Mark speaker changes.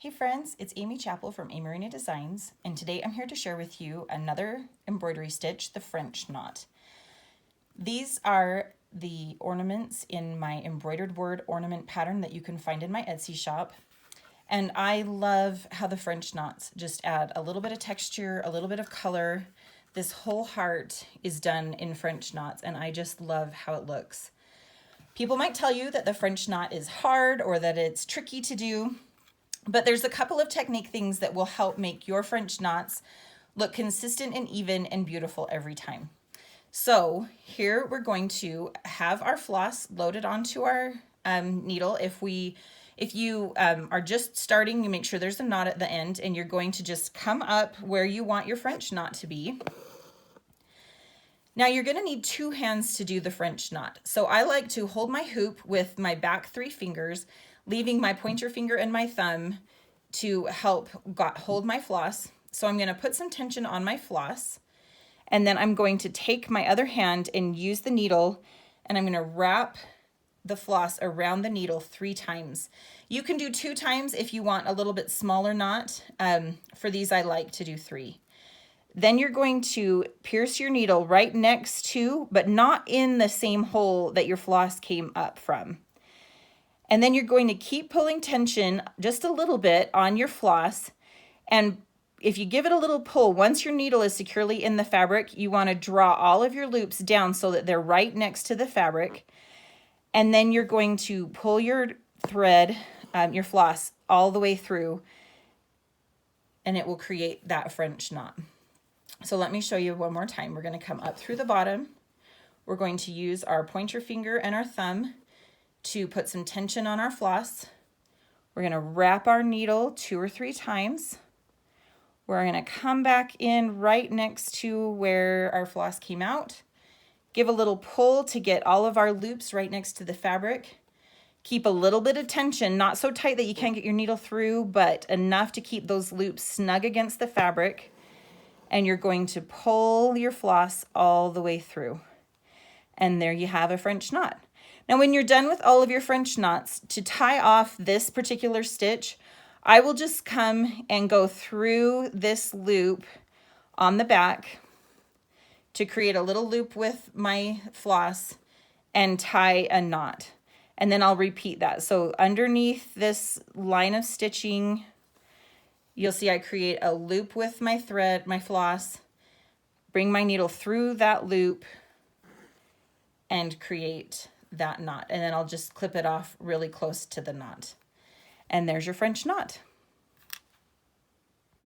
Speaker 1: Hey friends, it's Amy Chappell from Amarina Designs, and today I'm here to share with you another embroidery stitch, the French knot. These are the ornaments in my embroidered word ornament pattern that you can find in my Etsy shop. And I love how the French knots just add a little bit of texture, a little bit of color. This whole heart is done in French knots, and I just love how it looks. People might tell you that the French knot is hard or that it's tricky to do, but there's a couple of technique things that will help make your French knots look consistent and even and beautiful every time. So here we're going to have our floss loaded onto our needle. If you are just starting, you make sure there's a knot at the end, and you're going to just come up where you want your French knot to be. Now you're going to need two hands to do the French knot. So I like to hold my hoop with my back three fingers, leaving my pointer finger and my thumb to help hold my floss. So I'm going to put some tension on my floss, and then I'm going to take my other hand and use the needle, and I'm going to wrap the floss around the needle 3 times. You can do 2 times if you want a little bit smaller knot. For these, I like to do 3. Then you're going to pierce your needle right next to, but not in the same hole that your floss came up from. And then you're going to keep pulling tension just a little bit on your floss. And if you give it a little pull, once your needle is securely in the fabric, you want to draw all of your loops down so that they're right next to the fabric. And then you're going to pull your thread, your floss, all the way through, and it will create that French knot. So let me show you one more time. We're going to come up through the bottom. We're going to use our pointer finger and our thumb to put some tension on our floss. We're going to wrap our needle 2 or 3 times. We're going to come back in right next to where our floss came out. Give a little pull to get all of our loops right next to the fabric. Keep a little bit of tension, not so tight that you can't get your needle through, but enough to keep those loops snug against the fabric. And you're going to pull your floss all the way through. And there you have a French knot. Now, when you're done with all of your French knots, to tie off this particular stitch, I will just come and go through this loop on the back to create a little loop with my floss and tie a knot. And then I'll repeat that. So underneath this line of stitching, you'll see I create a loop with my thread, my floss, bring my needle through that loop, and create that knot. And then I'll just clip it off really close to the knot. And there's your French knot.